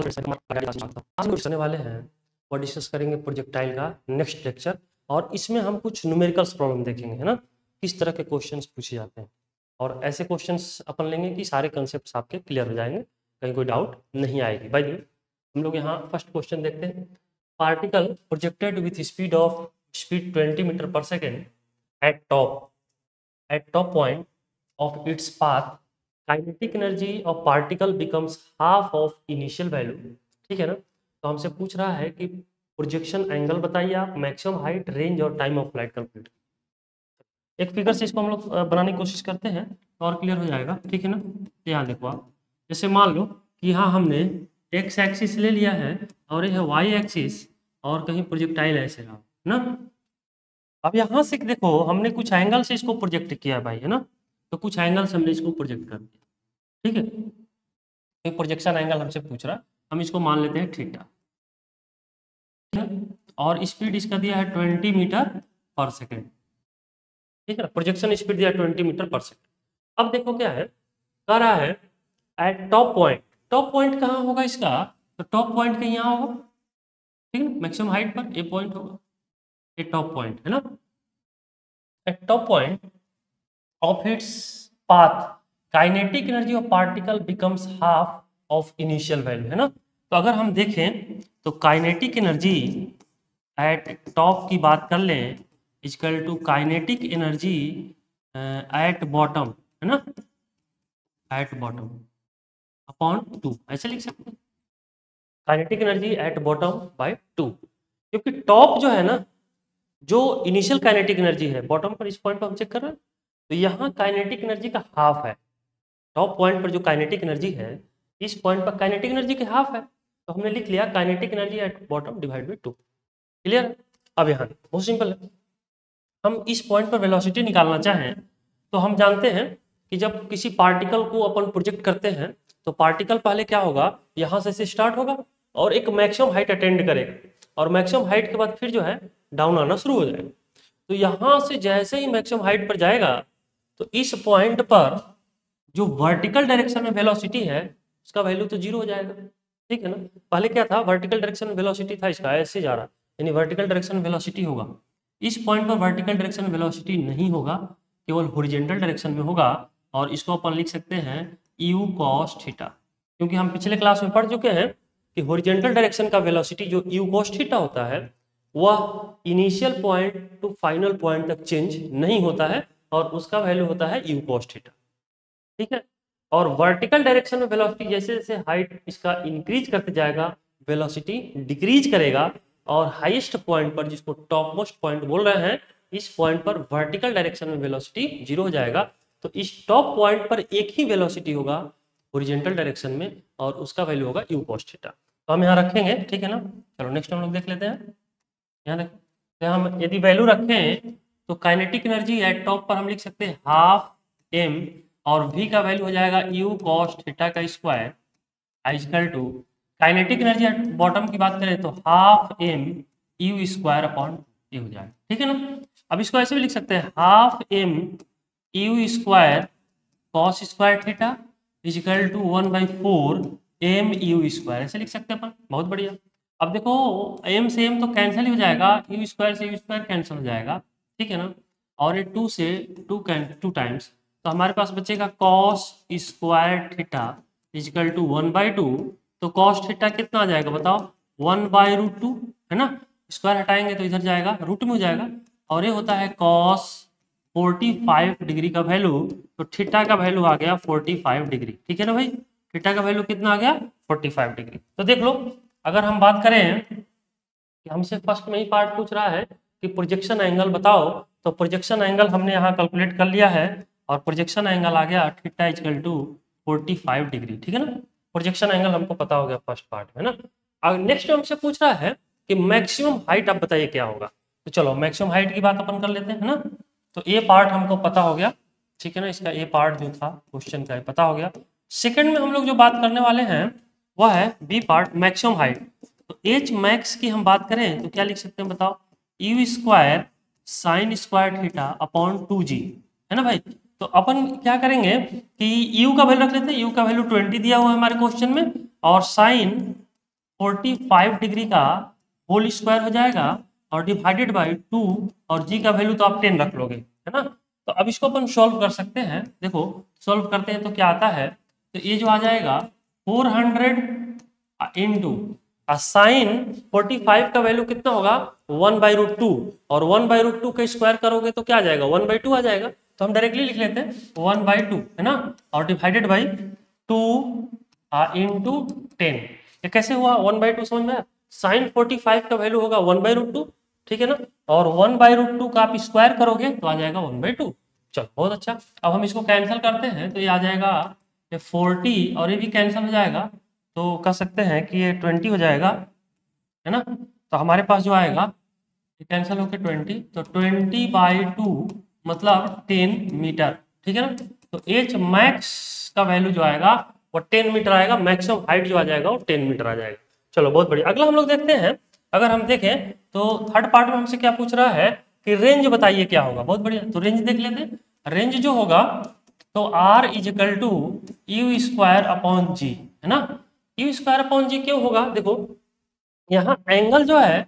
आज करने वाले हैं और डिस्कस करेंगे प्रोजेक्टाइल का नेक्स्ट लेक्चर, और इसमें हम कुछ न्यूमेरिकल्स प्रॉब्लम देखेंगे, है ना, किस तरह के क्वेश्चंस पूछे जाते हैं। और ऐसे क्वेश्चंस अपन लेंगे कि सारे कंसेप्ट्स आपके क्लियर हो जाएंगे, कहीं कोई डाउट नहीं आएगी। बाय द वे हम लोग यहाँ फर्स्ट क्वेश्चन देखते हैं। Particle projected with speed 20 metre per second at top point of its path, kinetic energy of particle becomes half of initial value। ठीक है ना, तो हमसे पूछ रहा है कि प्रोजेक्शन एंगल बताइए आप, मैक्सिमम हाइट, रेंज और टाइम ऑफ लाइट कैलकुलेट। एक फिगर से इसको हम लोग बनाने की कोशिश करते हैं और क्लियर हो जाएगा। ठीक है ना, यहाँ देखो आप, जैसे मान लो कि यहाँ हमने एक्स एक्सिस ले लिया है और यह वाई एक्सिस, और कहीं प्रोजेक्टाइल ऐसे रहा ना। अब यहाँ से देखो हमने कुछ एंगल से इसको प्रोजेक्ट किया है भाई, है ना, तो कुछ एंगल से हमने इसको प्रोजेक्ट कर दिया। ठीक है, एक प्रोजेक्शन एंगल हमसे पूछ रहा है, हम इसको मान लेते हैं थीटा, और स्पीड इसका दिया है 20 मीटर पर सेकेंड। ठीक है, प्रोजेक्शन स्पीड दिया है 20 मीटर पर सेकेंड। अब देखो क्या है, कह रहा है eight top point. Top point कहाँ होगा इसका, तो टॉप पॉइंट कहीं यहाँ होगा। ठीक है, मैक्सिमम हाइट पर ए पॉइंट होगा, ए टॉप पॉइंट है ना। Eight top point of its path kinetic energy of particle becomes half of initial value, है ना। तो अगर हम देखें तो काइनेटिक एनर्जी एट टॉप की बात कर लें, equal to kinetic energy at bottom, है ना, एट बॉटम अपॉन 2, ऐसे लिख सकते हैं, kinetic energy at bottom by 2। क्योंकि टॉप जो है ना, जो इनिशियल काइनेटिक एनर्जी है, बॉटम पर इस पॉइंट पर हम चेक कर रहे हैं, तो यहाँ काइनेटिक एनर्जी का हाफ है। टॉप पॉइंट पर जो काइनेटिक एनर्जी है, इस पॉइंट पर काइनेटिक एनर्जी के हाफ है, तो हमने लिख लिया kinetic energy at bottom divide by 2। Clear. अब यहाँ बहुत सिंपल है, हम इस पॉइंट पर वेलोसिटी निकालना चाहें तो हम जानते हैं कि जब किसी पार्टिकल को अपन प्रोजेक्ट करते हैं तो पार्टिकल पहले क्या होगा, यहाँ से स्टार्ट होगा और एक मैक्सिमम हाइट अटेंड करेगा, और मैक्सिमम हाइट के बाद फिर जो है डाउन आना शुरू हो जाएगा। तो यहाँ से जैसे ही मैक्सिमम हाइट पर जाएगा तो इस पॉइंट पर जो वर्टिकल डायरेक्शन में वेलोसिटी है उसका वैल्यू तो 0 हो जाएगा। ठीक है ना, पहले क्या था, वर्टिकल डायरेक्शन में वेलोसिटी था इसका ऐसे जा रहा, यानी वर्टिकल डायरेक्शन में वेलोसिटी होगा। इस पॉइंट पर वर्टिकल डायरेक्शन में वेलोसिटी नहीं होगा, केवल हॉरिजॉन्टल डायरेक्शन में होगा, और इसको अपन लिख सकते हैं u cos थीटा। क्योंकि हम पिछले क्लास में पढ़ चुके हैं कि हॉरिजॉन्टल डायरेक्शन का वेलोसिटी जो u cos थीटा होता है वह initial point two final point तक चेंज नहीं होता है, और उसका वैल्यू होता है u cos थीटा। ठीक है, और वर्टिकल डायरेक्शन में वेलोसिटी जैसे जैसे हाइट इसका इंक्रीज करते जाएगा वेलोसिटी डिक्रीज करेगा, और हाईएस्ट पॉइंट पर जिसको टॉप मोस्ट पॉइंट बोल रहे हैं, इस पॉइंट पर वर्टिकल डायरेक्शन में वेलोसिटी 0 हो जाएगा। तो इस टॉप पॉइंट पर एक ही वेलोसिटी होगा हॉरिजॉन्टल डायरेक्शन में, और उसका वैल्यू होगा u cos थीटा। तो हम यहाँ रखेंगे। ठीक है ना, चलो नेक्स्ट हम लोग देख लेते हैं। यहाँ देखो, तो हम यदि वैल्यू रखें तो काइनेटिक एनर्जी एट टॉप पर हम लिख सकते हैं हाफ m, और v का वैल्यू हो जाएगा u cos थीटा का square equal to kinetic energy at bottom की बात करें तो half m u square upon a हो जाएगा। ठीक है ना, अब इसको ऐसे भी लिख सकते हैं half m u square cos square theta equal to 1/4 m u square, ऐसे लिख सकते हैं अपन। बहुत बढ़िया। अब देखो m से m तो कैंसिल ही हो जाएगा, u स्क्वायर से u स्क्वायर कैंसिल हो जाएगा। ठीक है ना, और ये 2 से 2 टाइम्स, तो हमारे पास बचेगा cos square theta equal to 1/2। तो cos थीटा कितना आ जाएगा बताओ, 1/√2 है ना, स्क्वायर हटाएंगे तो इधर जाएगा, रूट में हो जाएगा, और ये होता है cos 45 डिग्री का वैल्यू। तो थीटा का वैल्यू आ गया 45 डिग्री। ठीक है ना भाई, थीटा का वैल्यू कितना आ गया, 45 डिग्री। तो देख लो, अगर हम बात करें कि हमसे फर्स्ट में ही पार्ट पूछ रहा है कि प्रोजेक्शन एंगल बताओ, तो प्रोजेक्शन एंगल हमने यहाँ कैलकुलेट कर लिया है, और प्रोजेक्शन एंगल आ गया थीटा इक्वल टू 45 डिग्री। ठीक है ना, प्रोजेक्शन एंगल हमको पता हो गया फर्स्ट पार्ट में ना। अब नेक्स्ट हमसे पूछ रहा है कि मैक्सिमम हाइट आप बताइए क्या होगा। तो चलो मैक्सिमम हाइट की बात अपन कर लेते हैं, है ना। तो ए पार्ट हमको पता हो गया। ठीक है ना, इसका ए पार्ट जो था क्वेश्चन का पता हो गया। सेकेंड में हम लोग जो बात करने वाले हैं वह है बी पार्ट, मैक्सिमम हाइट। तो एच मैक्स की हम बात करें तो क्या लिख सकते हैं बताओ, you square sine square theta upon 2g, है ना भाई। तो अपन क्या करेंगे कि u का वैल्यू रख लेते हैं, u का वैल्यू 20 दिया हुआ है हमारे क्वेश्चन में, और साइन 45 डिग्री का होल स्क्वायर हो जाएगा और डिवाइडेड बाई 2 और जी का वैल्यू तो आप 10 रख लोगे, है ना। तो अब इसको अपन सॉल्व कर सकते हैं। देखो सॉल्व करते हैं तो क्या आता है, तो ये जो आ जाएगा 400 इंटू साइन 45 का वैल्यू कितना होगा 1/√2 और 1/√2 का स्क्वायर करोगे तो क्या आ जाएगा 1/2 आ जाएगा। तो हम डायरेक्टली लिख लेते हैं 1/2, है ना, और डिवाइडेड बाई 2 इंटू 10। ये कैसे हुआ 1/2 समझ में आया। साइन 45 का वैल्यू होगा 1/√2, ठीक है ना, और 1/√2 का आप स्क्वायर करोगे तो आ जाएगा 1/2। चलो बहुत अच्छा। अब हम इसको कैंसिल करते हैं तो ये आ जाएगा ये 40 और ये भी कैंसिल हो जाएगा, तो कह सकते हैं कि ये 20 हो जाएगा, है ना। तो हमारे पास जो आएगा ये कैंसिल होकर 20, तो 20/2 मतलब 10 मीटर, ठीक है ना। तो एच मैक्स का वैल्यू जो आएगा वो 10 मीटर आएगा, मैक्सिमम हाइट जो आ जाएगा वो 10 मीटर आ जाएगा। चलो बहुत बढ़िया। अगला हम लोग देखते हैं, अगर हम देखें तो थर्ड पार्ट में हमसे क्या पूछ रहा है कि रेंज बताइए क्या होगा। बहुत बढ़िया, तो रेंज देख लेते हैं। रेंज जो होगा तो R is equal to u square upon g, है ना। यू स्क्वायर अपॉन जी क्यों होगा, देखो यहाँ एंगल जो है,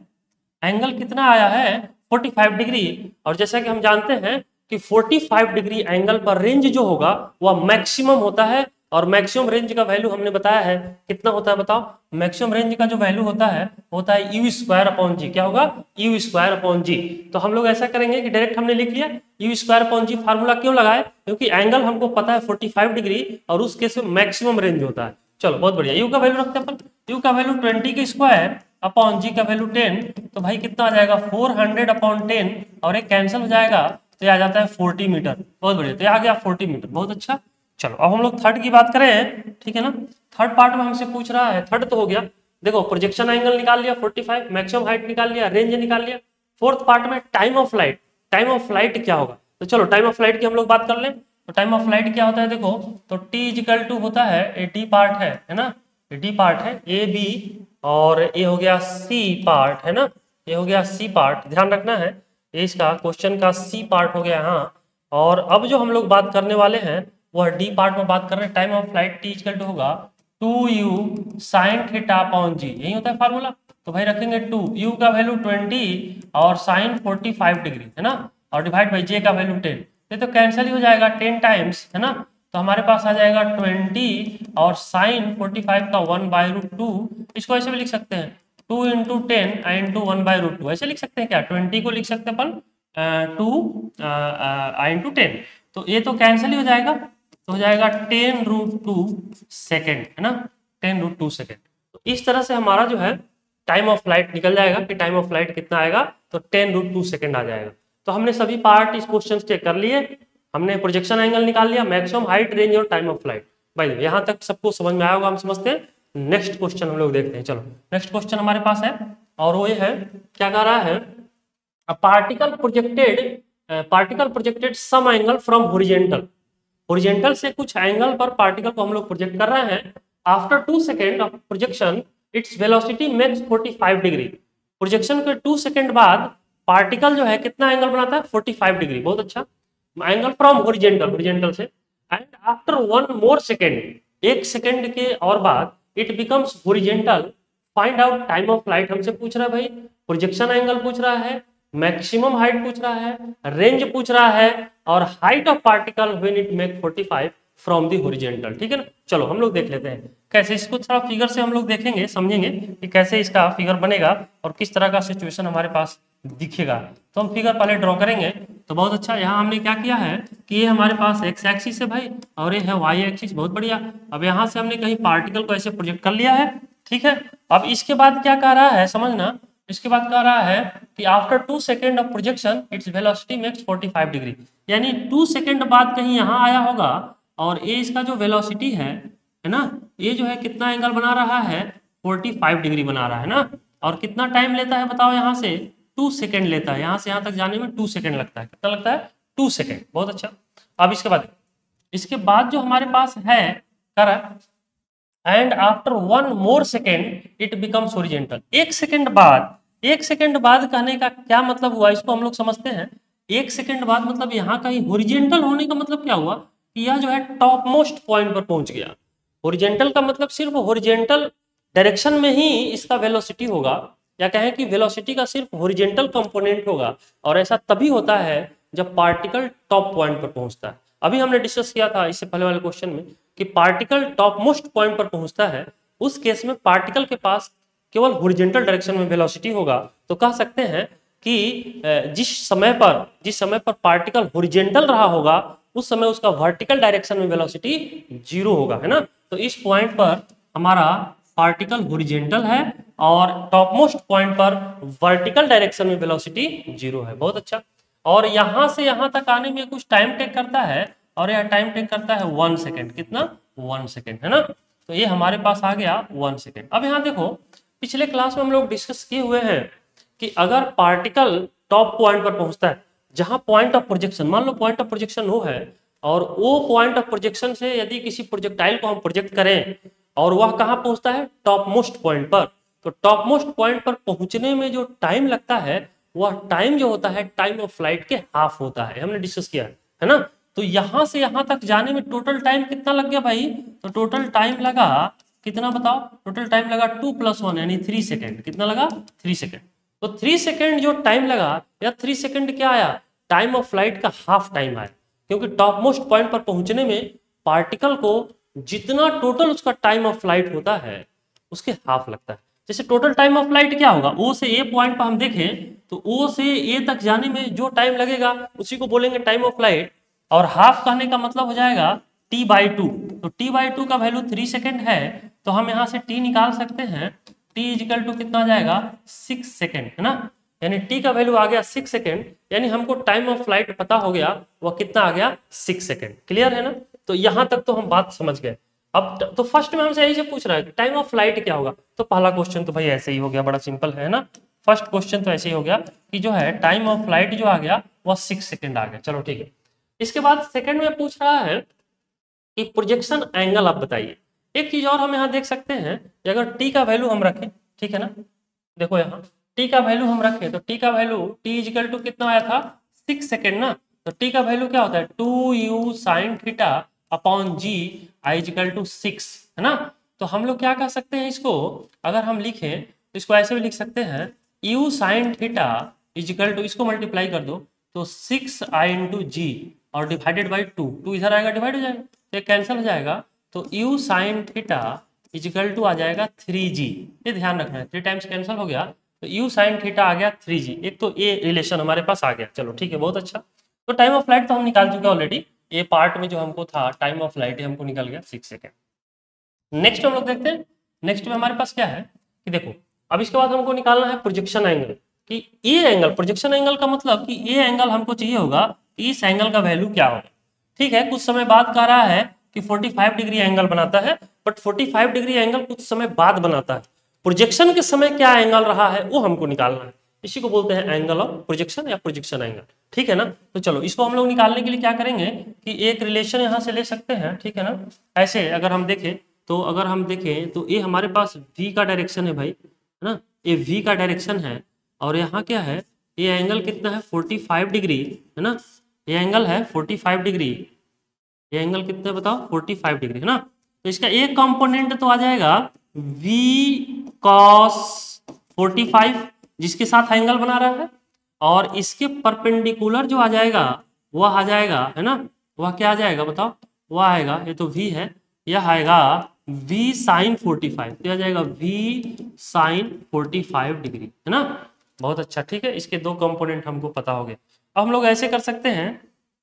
एंगल कितना आया है 45 डिग्री, और जैसा कि हम जानते हैं कि 45 डिग्री एंगल पर रेंज जो होगा वह मैक्सिमम होता है, और मैक्सिमम रेंज का वैल्यू हमने बताया है कितना होता है बताओ। मैक्सिमम रेंज का जो वैल्यू होता है यू स्क्वायर अपॉन जी, क्या होगा यू स्क्वायर अपॉन जी। तो हम लोग ऐसा करेंगे कि डायरेक्ट हमने लिख लिया u square upon g. Formula क्यों लगाए, क्योंकि एंगल हमको पता है 45 डिग्री और उस केस में मैक्सिमम रेंज होता है। चलो बहुत बढ़िया, यू का वैल्यू रखते हैं अपन, यू का वैल्यू 20 के स्क्वायर अपॉन जी का वैल्यू 10, तो भाई कितना आ जाएगा 400 अपॉन 10 और एक कैंसिल हो जाएगा तो आ जाता है 40 मीटर। बहुत बढ़िया, तो आ गया 40 मीटर, बहुत अच्छा। चलो अब हम लोग थर्ड की बात करें, ठीक है ना। थर्ड पार्ट में हमसे पूछ रहा है, थर्ड तो हो गया, देखो प्रोजेक्शन एंगल निकाल लिया 45, मैक्सिमम हाइट निकाल लिया, रेंज निकाल लिया। फोर्थ पार्ट में time of flight, time of flight क्या होगा, तो चलो टाइम ऑफ फ्लाइट की हम लोग बात कर लें। तो टाइम ऑफ फ्लाइट क्या होता है, देखो तो टी इजिकल टू होता है ए टी पार्ट है ना, डी पार्ट है ए बी, और ये हो गया सी पार्ट, है ना, ये हो गया सी पार्ट, ध्यान रखना है ये इसका क्वेश्चन का सी पार्ट हो गया। हाँ, और अब जो हम लोग बात करने वाले हैं वह डी पार्ट में बात कर रहे हैं। Time of flight t equal to होगा 2u साइन थीटा अपॉन जी, यही होता है फार्मूला। तो भाई रखेंगे 2, u का वैल्यू 20 और साइन 45 डिग्री, है ना, और डिवाइड बाई जे का वैल्यू 10, ये तो कैंसिल ही हो जाएगा 10 टाइम्स, है ना। तो हमारे पास आ जाएगा 20 और साइन 45 का 1/√2, इसको ऐसे भी लिख सकते हैं 2 इंटू 10 इंटू 1/√2, ऐसे लिख सकते हैं क्या, 20 को लिख सकते हैं अपन 2 इंटू 10, तो ये तो कैंसिल ही हो जाएगा, तो हो जाएगा 10√2 सेकेंड, है ना, 10√2 सेकेंड। तो इस तरह से हमारा जो है टाइम ऑफ फ्लाइट निकल जाएगा कि टाइम ऑफ फ्लाइट कितना आएगा, तो 10√2 सेकेंड आ जाएगा। तो हमने सभी पार्ट इस क्वेश्चन से कर लिए, हमने प्रोजेक्शन एंगल निकाल लिया, मैक्सिमम हाइट, रेंज और टाइम ऑफ फ्लाइट। भाई यहाँ तक सबको समझ में आया होगा, हम समझते हैं। नेक्स्ट क्वेश्चन हम लोग देखते हैं। चलो नेक्स्ट क्वेश्चन हमारे पास है, और वो ये है, क्या कह रहा है, particle projected some angle from horizontal से कुछ एंगल पर पार्टिकल को हम लोग प्रोजेक्ट कर रहे हैं। After 2 second of projection its velocity makes 45 degree. Projection के 2 सेकेंड बाद पार्टिकल जो है कितना एंगल बनाता है 45 डिग्री, बहुत अच्छा, एंगल फ्रॉम होरिजेंटल से। And after 1 more second, 1 second के और बाद it becomes horizontal, find out time of flight. हमसे पूछ रहा है भाई, प्रोजेक्शन एंगल पूछ रहा है, मैक्सिमम हाइट पूछ रहा है, रेंज पूछ रहा है, और height of particle when it make 45 from the horizontal, ठीक है ना। चलो हम लोग देख लेते हैं कैसे इसको, थोड़ा फिगर से हम लोग देखेंगे, समझेंगे कि कैसे इसका फिगर बनेगा और किस तरह का सिचुएशन हमारे पास दिखेगा। तो हम फिगर पहले ड्रॉ करेंगे। तो बहुत अच्छा, यहाँ हमने क्या किया है कि ये हमारे पास एक्स एक्सिस है भाई, और ये है वाई एक्सिस, बहुत बढ़िया। अब यहाँ से हमने कहीं पार्टिकल को ऐसे प्रोजेक्ट कर लिया है, ठीक है। अब इसके बाद क्या कह रहा है समझना, इसके बाद कह रहा है कि after 2 second of projection its velocity makes 45 degree, यानी 2 सेकेंड बाद कहीं यहाँ आया होगा, और ये इसका जो वेलोसिटी है ना, ये जो है कितना एंगल बना रहा है 45 डिग्री बना रहा है ना। और कितना टाइम लेता है बताओ, यहाँ से 2 सेकेंड लेता है, यहाँ से यहाँ तक जाने में 2 सेकेंड लगता है, कितना लगता है 2 सेकेंड, बहुत अच्छा। अब इसके बाद जो हमारे पास है correct, and after 1 more second it becomes horizontal. 1 second बाद कहने का क्या मतलब हुआ, इसको हम लोग समझते हैं। 1 सेकेंड बाद मतलब यहाँ कहीं होरिजेंटल होने का मतलब क्या हुआ कि यह जो है टॉप मोस्ट पॉइंट पर पहुंच गया। होरिजेंटल का मतलब सिर्फ होरिजेंटल डायरेक्शन में ही इसका वेलोसिटी होगा, या कहें कि वेलोसिटी का सिर्फ हॉरिजेंटल कंपोनेंट होगा, और ऐसा तभी होता है जब पार्टिकल टॉप पॉइंट पर पहुंचता है। अभी हमने डिस्कस किया था इससे पहले वाले क्वेश्चन में कि पार्टिकल टॉप मोस्ट पॉइंट पर पहुंचता है, उस केस में पार्टिकल के पास केवल हॉरिजेंटल डायरेक्शन में वेलोसिटी होगा। तो कह सकते हैं कि जिस समय पर पार्टिकल हॉरिजेंटल रहा होगा उस समय उसका वर्टिकल डायरेक्शन में वेलोसिटी 0 होगा, है ना। तो इस पॉइंट पर हमारा पार्टिकल हॉरिजेंटल है और टॉप मोस्ट पॉइंट पर वर्टिकल डायरेक्शन में वेलोसिटी 0 है। बहुत अच्छा। और यहां से यहां तक आने में कुछ टाइम टेक करता है, और यह टाइम टेक करता है 1 सेकेंड। कितना? 1 सेकेंड, है ना। तो ये हमारे पास आ गया 1 सेकेंड। अब यहाँ देखो, पिछले क्लास में हम लोग डिस्कस किए हुए हैं कि अगर पार्टिकल टॉप पॉइंट पर पहुंचता है, जहां पॉइंट ऑफ प्रोजेक्शन, मान लो पॉइंट ऑफ प्रोजेक्शन वो है, और वो पॉइंट ऑफ प्रोजेक्शन से यदि किसी प्रोजेक्टाइल को हम प्रोजेक्ट करें और वह कहां पहुंचता है? टॉप मोस्ट पॉइंट पर। तो टॉप मोस्ट पॉइंट पर पहुंचने में जो टाइम लगता है वह टाइम जो होता है टाइम ऑफ फ्लाइट के हाफ होता है, हमने डिस्कस किया है ना। तो यहां से यहां तक जाने में टोटल टाइम कितना लग गया भाई? तो टोटल टाइम लगा कितना बताओ? टोटल टाइम लगा 2 + 1 यानी 3 सेकेंड। कितना लगा? 3 सेकेंड। तो 3 सेकेंड जो टाइम लगा, या 3 सेकेंड क्या आया? टाइम ऑफ फ्लाइट का हाफ टाइम आया, क्योंकि टॉप मोस्ट पॉइंट पर पहुंचने में पार्टिकल को जितना टोटल उसका टाइम ऑफ फ्लाइट होता है उसके हाफ लगता है। जैसे टोटल टाइम ऑफ फ्लाइट क्या होगा? ओ से ए पॉइंट पर हम देखें तो ओ से ए तक जाने में जो टाइम लगेगा उसी को बोलेंगे टाइम ऑफ फ्लाइट, और हाफ कहने का मतलब हो जाएगा t/2। तो t/2 का वैल्यू 3 सेकेंड है, तो हम यहाँ से t निकाल सकते हैं। t = कितना आ जाएगा? 6 सेकेंड, है ना। यानी t का वैल्यू आ गया 6 सेकेंड, यानी हमको टाइम ऑफ फ्लाइट पता हो गया, वह कितना आ गया? 6 सेकेंड। क्लियर है ना। तो यहां तक तो हम बात समझ गए। अब तो फर्स्ट में हमसे यही से पूछ रहा है कि टाइम ऑफ फ्लाइट क्या होगा। तो पहला क्वेश्चन तो भाई ऐसे ही हो गया, बड़ा सिंपल है ना। फर्स्ट क्वेश्चन तो ऐसे ही हो गया कि जो है टाइम ऑफ फ्लाइट जो आ गया वह 6 सेकेंड आ गया। चलो ठीक है। इसके बाद सेकंड में पूछ रहा है कि प्रोजेक्शन एंगल आप बताइए। एक चीज और हम यहाँ देख सकते हैं कि अगर टी का वैल्यू हम रखें, ठीक है ना, देखो यहाँ टी का वैल्यू हम रखें तो टी का वैल्यू टी = कितना आया था? 6 सेकेंड ना। तो टी का वैल्यू क्या होता है? 2u sin θ/g i = 6, है ना। तो हम लोग क्या कर सकते हैं, इसको अगर हम लिखें तो इसको ऐसे भी लिख सकते हैं, u sin θ इसको मल्टीप्लाई कर दो तो 6i × g और डिवाइडेड बाई 2 इधर आएगा, डिवाइड हो जाएगा तो कैंसिल हो जाएगा। तो u sin θ आ जाएगा 3g। ये ध्यान रखना है, 3 टाइम्स कैंसिल हो गया तो u sin θ आ गया 3g। एक तो ये रिलेशन हमारे पास आ गया। चलो ठीक है, बहुत अच्छा। तो टाइम ऑफ फ्लाइट तो हम निकाल चुके ऑलरेडी। ये पार्ट में जो हमको था टाइम ऑफ फ्लाइट हमको निकल गया 6 सेकेंड। नेक्स्ट हम लोग देखते हैं। नेक्स्ट में हमारे पास क्या है कि देखो, अब इसके बाद हमको निकालना है प्रोजेक्शन एंगल। कि ये एंगल, प्रोजेक्शन एंगल का मतलब कि ये एंगल हमको चाहिए होगा कि इस एंगल का वैल्यू क्या होगा। ठीक है, कुछ समय बाद कह रहा है कि 45 डिग्री एंगल बनाता है, बट 45 डिग्री एंगल कुछ समय बाद बनाता है। प्रोजेक्शन के समय क्या एंगल रहा है वो हमको निकालना है। इसी को बोलते हैं एंगल ऑफ प्रोजेक्शन या प्रोजेक्शन एंगल। ठीक है ना। तो चलो इसको हम लोग निकालने के लिए क्या करेंगे कि एक रिलेशन यहाँ से ले सकते हैं, ठीक है ना। ऐसे अगर हम देखें तो ये हमारे पास v का डायरेक्शन है भाई, है ना। ये v का डायरेक्शन है, और यहाँ क्या है, ये एंगल कितना है? 45 डिग्री, है ना। ये एंगल है 45 डिग्री। ये एंगल कितना है बताओ? 45 डिग्री, है ना। तो इसका एक कंपोनेंट तो आ जाएगा v cos 45, जिसके साथ एंगल बना रहा है, और इसके परपेंडिकुलर जो आ जाएगा वह आ जाएगा, है ना। वह क्या आ जाएगा बताओ? वह आएगा, ये तो v है, यह आएगा v sin 45। तो आ जाएगा v sin 45 डिग्री, है ना। बहुत अच्छा, ठीक है। इसके दो कंपोनेंट हमको पता हो गए। अब हम लोग ऐसे कर सकते हैं,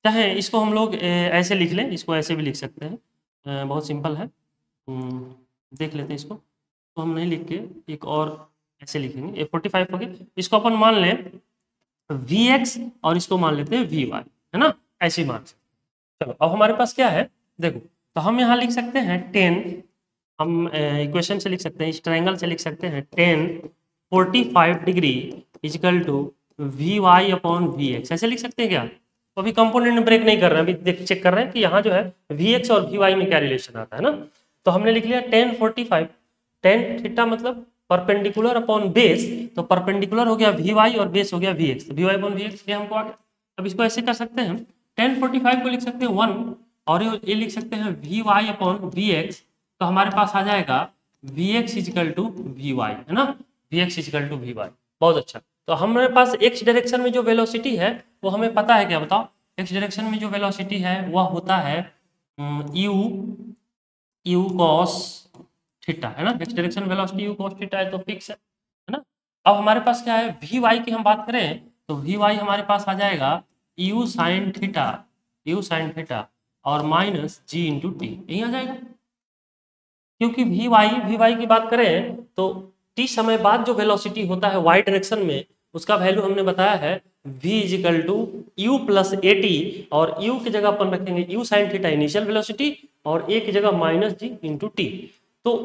चाहे इसको हम लोग ऐसे लिख लें, इसको ऐसे भी लिख सकते हैं, बहुत सिंपल है। देख लेते हैं इसको। तो हम नहीं लिख के एक और ऐसे लिखेंगे, ये 45 हो गया। इसको अपन मान लें vx और इसको मान लेते हैं vy, है ना। ऐसे मान से चलो, अब हमारे पास क्या है देखो, तो हम यहाँ लिख सकते हैं 10, हम इक्वेशन से लिख सकते हैं, इस ट्रायंगल से लिख सकते हैं 10 45 डिग्री = vy/vx। ऐसे लिख सकते हैं क्या? तो अभी कंपोनेंट ब्रेक नहीं कर रहे हैं, अभी देख चेक कर रहे हैं कि यहाँ जो है vx और vy में क्या रिलेशन आता है ना। तो हमने लिख लिया 10 45, tan थीटा मतलब परपेंडिकुलर अपॉन बेस, तो परपेंडिकुलर हो गया vy और बेस हो गया vx, तो vy/vx ये हमको आ गया। अब इसको ऐसे कर सकते हैं, tan 45 को लिख सकते हैं 1 और ये लिख सकते हैं vy/vx। तो हमारे पास आ जाएगा Vx इजिकल टू Vy, है ना, Vx इजिकल टू Vy। बहुत अच्छा। तो हमारे पास x डायरेक्शन में जो वेलोसिटी है वो हमें पता है क्या, बताओ। x डायरेक्शन में जो वेलोसिटी है वह होता है u cos थीटा, है ना। x direction velocity u cos theta है तो फिक्स है ना। अब हमारे पास क्या है, Vy की हम बात करें तो Vy हमारे पास आ जाएगा u sin थीटा और माइनस g इंटू टी, यही आ जाएगा। क्योंकि Vy की बात करें तो t समय बाद जो वेलोसिटी होता है y डायरेक्शन में उसका वैल्यू हमने बताया है v equal to u plus a t, और u की जगह अपन रखेंगे u sine theta initial velocity और a की जगह माइनस जी इंटू टी। तो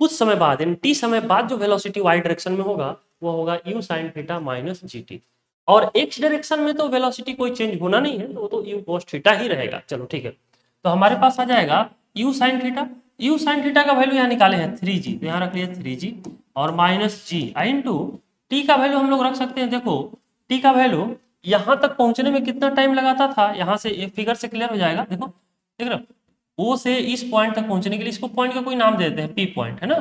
कुछ समय बाद यानी t समय बाद जो वेलोसिटी y डायरेक्शन में होगा वो होगा u sine theta minus g T, और x डायरेक्शन में तो वेलोसिटी कोई चेंज होना नहीं है, तो वो तो u cos थीटा ही रहेगा। चलो ठीक है, तो हमारे पास आ जाएगा u साइन थीटा का वैल्यू यहाँ निकाले हैं 3g, तो यहाँ रख लिया 3g और माइनस जी आई इंटू टी का वैल्यू हम लोग रख सकते हैं। देखो टी का वैल्यू यहाँ तक पहुंचने में कितना टाइम लगाता था, यहाँ से फिगर से क्लियर हो जाएगा। देखो देख रहे हो, ओ से इस पॉइंट तक पहुंचने के लिए इसको पॉइंट का कोई नाम देते हैं, पी पॉइंट, है ना,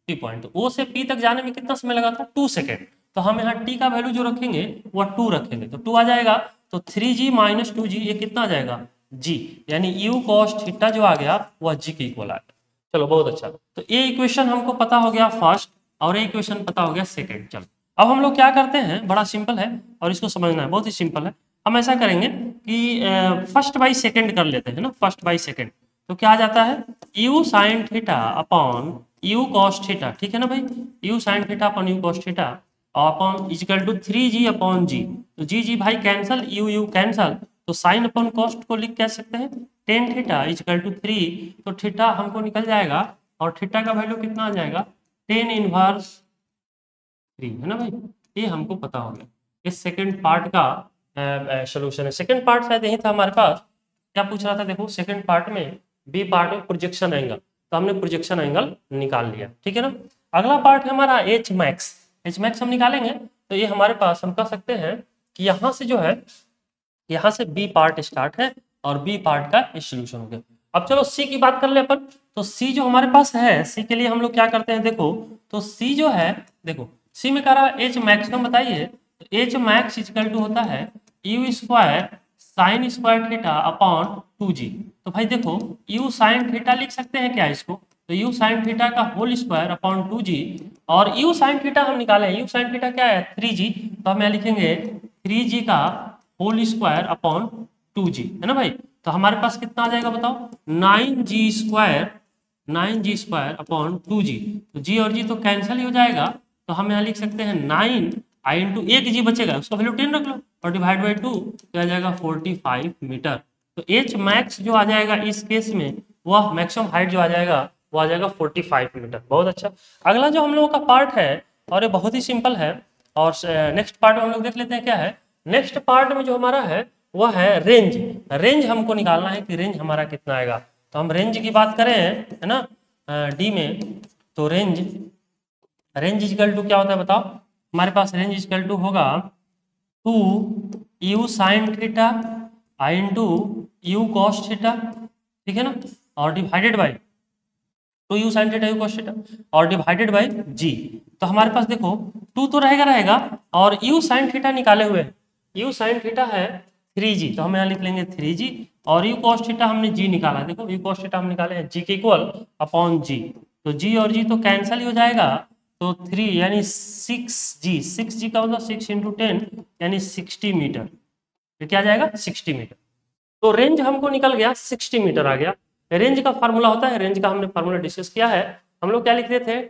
पी पॉइंट। तो ओ से पी तक जाने में कितना समय लगा था, 2 सेकेंड। तो हम यहाँ टी का वैल्यू जो रखेंगे वह 2 रखेंगे, तो 2 आ जाएगा। तो 3g माइनस 2g ये कितना आ जाएगा, g, यानी u cos थीटा जो आ गया वह g के इक्वल आ गया। चलो बहुत अच्छा, तो ये इक्वेशन हमको पता हो गया फर्स्ट और ये इक्वेशन पता हो गया सेकंड। चलो अब हम लोग क्या करते हैं, बड़ा सिंपल है और इसको समझना है, बहुत ही सिंपल है। हम ऐसा करेंगे कि फर्स्ट बाई सेकंड कर लेते हैं ना, फर्स्ट बाई सेकंड। तो क्या आ जाता है, u sine theta upon u cos theta, ठीक है ना भाई, u sine theta upon u cos theta upon equal to 3g upon g। तो जी भाई कैंसल, u कैंसल, तो साइन अपॉन कॉस्ट को लिख कह सकते हैं टेन थीटा इक्वल टू 3, तो थीटा हमको निकल जाएगा और थीटा का वैल्यू कितना आ जाएगा, टेन इनवर्स 3, है ना भाई। ये हमको पता हो गया। इस सेकंड पार्ट का सॉल्यूशन है। सेकंड पार्ट शायद यही था हमारे पास, क्या पूछ रहा था, देखो सेकंड पार्ट में बी पार्ट में प्रोजेक्शन एंगल, तो हमने प्रोजेक्शन एंगल निकाल लिया, ठीक है ना। अगला पार्ट है हमारा एच मैक्स हम निकालेंगे। तो ये हमारे पास हम कह सकते हैं कि यहाँ से जो है, यहाँ से बी पार्ट स्टार्ट है और बी पार्ट का ये सोल्यूशन हो गया। अब चलो सी की बात कर ले अपन। तो सी जो हमारे पास है, सी के लिए हम लोग क्या करते हैं, देखो तो सी जो है, देखो सी में कह रहा है एच मैक्सिमम बताइए, तो एच मैक्स इक्वल टू होता है you square sine square theta upon 2g। तो भाई देखो यू साइन थीटा लिख सकते हैं क्या इसको, तो यू साइन थीटा का होल स्क्वायर अपॉन 2g, और यू साइन थीटा हम निकाले, यू साइन थीटा क्या है 3g, तो हम यहाँ लिखेंगे 3g का होल स्क्वायर अपॉन 2g, है ना भाई। तो हमारे पास कितना आ जाएगा बताओ, 9g स्क्वायर अपॉन 2g। तो g और g तो कैंसिल ही हो जाएगा, तो हम यहाँ लिख सकते हैं 9 आई इंटू एक जी बचेगा, उसका वैल्यू 10 रख लो और डिवाइड बाई 2, तो आ जाएगा 45 मीटर। तो एच मैक्स जो आ जाएगा इस केस में, वह मैक्सिमम हाइट जो आ जाएगा वो आ जाएगा 45 मीटर। बहुत अच्छा। अगला जो हम लोगों का पार्ट है और ये बहुत ही सिंपल है, और नेक्स्ट पार्ट में हम लोग देख लेते हैं क्या है। नेक्स्ट पार्ट में जो हमारा है वह है रेंज हमको निकालना है कि रेंज हमारा कितना आएगा। तो हम रेंज की बात करें, है ना, डी में, तो रेंज इक्वल टू क्या होता है बताओ, हमारे पास रेंज इक्वल टू होगा 2 you sine theta I into you cos theta, ठीक है ना, और divided by 2 you sine theta you cos theta और डिवाइडेड बाई जी। तो हमारे पास देखो 2 तो रहेगा और यू साइन थीटा निकाले हुए हैं, यू साइन थीटा है 3g, तो हम यहाँ लिख लेंगे 3g, और यू कॉस थीटा हमने g निकाला, देखो यू कॉस थीटा हम निकाले हैं g के इक्वल अपॉन g, तो g और g तो कैंसिल ही हो जाएगा, तो 3 यानी 6g का मतलब 6 इंटू 10 यानी 60 मीटर, तो क्या आ जाएगा 60 मीटर। तो रेंज हमको निकल गया 60 मीटर आ गया। रेंज का फार्मूला होता है, रेंज का हमने फार्मूला डिस्कस किया है, हम लोग क्या लिख रहे थे,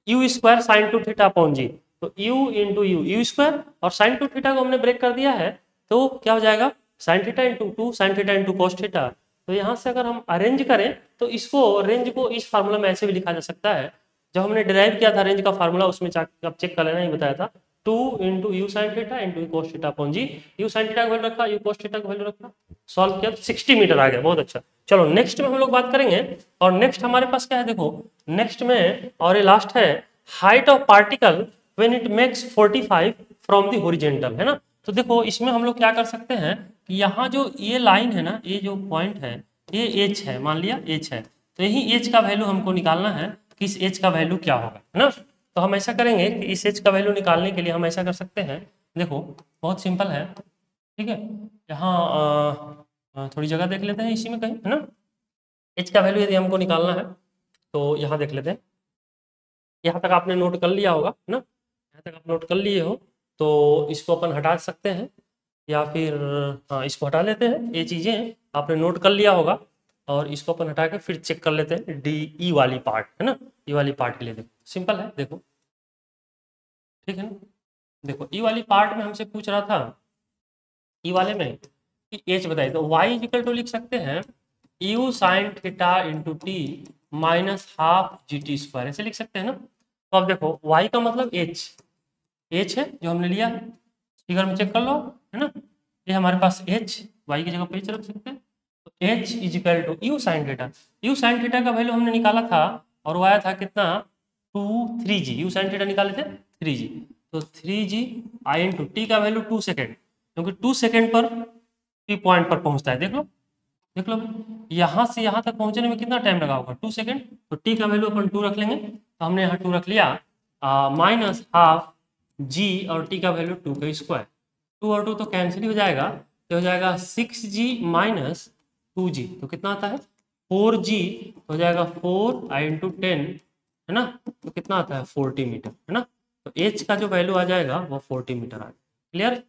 u square sine two theta upon g, तो यू इंटू यू स्क्वायर, और साइन टू थीटा को हमने ब्रेक कर दिया है, तो क्या हो जाएगा sign theta into 2 sign theta into cos theta. तो यहाँ से अगर हम अरेंज करें तो इसको रेंज को इस फार्मूला में ऐसे भी लिखा जा सकता है, जब हमने डिराइव किया था रेंज का फार्मूला उसमें आप चेक कर लेना, ही बताया था 2 into u sine theta into cos theta upon g, u sine theta का वैल्यू रखा, यू कॉस थीटा का वैल्यू रखा, सॉल्व किया तो 60 मीटर आ गया। बहुत अच्छा। चलो नेक्स्ट में हम लोग बात करेंगे, और नेक्स्ट हमारे पास क्या है, देखो नेक्स्ट में और ये लास्ट है height of particle when it makes 45 from the horizontal, है ना। तो देखो इसमें हम लोग क्या कर सकते हैं कि यहाँ जो ये लाइन है ना, ये जो पॉइंट है ये एच है, मान लिया एच है, तो यही एच का वैल्यू हमको निकालना है। कि इस एच का वैल्यू क्या होगा, है ना। तो हम ऐसा करेंगे कि इस एच का वैल्यू निकालने के लिए हम ऐसा कर सकते हैं, देखो बहुत सिंपल है, ठीक है। यहाँ थोड़ी जगह देख लेते हैं इसी में कहीं, है ना। एच का वैल्यू यदि हमको निकालना है तो यहाँ देख लेते हैं, यहाँ तक आपने नोट कर लिया होगा, है ना। यहाँ तक आप नोट कर लिए हो तो इसको अपन हटा सकते हैं, या फिर हाँ इसको हटा लेते हैं, ये चीज़ें आपने नोट कर लिया होगा। और इसको अपन हटा के फिर चेक कर लेते हैं डी ई वाली पार्ट, है ना। ई वाली पार्ट के लिए देखो सिंपल है, देखो ठीक है ना। देखो ई वाली पार्ट में हमसे पूछ रहा था, ई वाले में कि एच बताइए, तो वाई इक्वल टू लिख सकते हैं you sine theta into T minus half G T square, ऐसे लिख सकते हैं ना। तो अब देखो वाई का मतलब एच, एच है जो हमने लिया है, फिगर में चेक कर लो, है ना। ये हमारे पास एच, वाई की जगह पे एच रख सकते हैं। तो h is equal to u sine theta, u sine theta का वैल्यू हमने निकाला था और वो आया था कितना, 3g, यू साइन थीटा निकाले थे 3g, तो 3g आई इंटू टी का वैल्यू 2 सेकेंड, क्योंकि 2 सेकेंड पर टी पॉइंट पर पहुंचता है, देख लो देख लो, यहाँ से यहाँ तक पहुंचने में कितना टाइम लगा होगा, 2 सेकेंड। तो टी का वैल्यू अपन 2 रख लेंगे, तो हमने यहाँ 2 रख लिया, माइनस हाफ जी और टी का वैल्यू 2 का स्क्वायर, 2 और 2 तो कैंसिल हो जाएगा, तो हो जाएगा 6g माइनस 2g, तो कितना आता है 4g, हो जाएगा 4 आई इंटू 10, है ना। तो कितना आता है 40 मीटर, है ना। तो एच का जो वैल्यू आ जाएगा वो 40 मीटर आ जाएगा, क्लियर।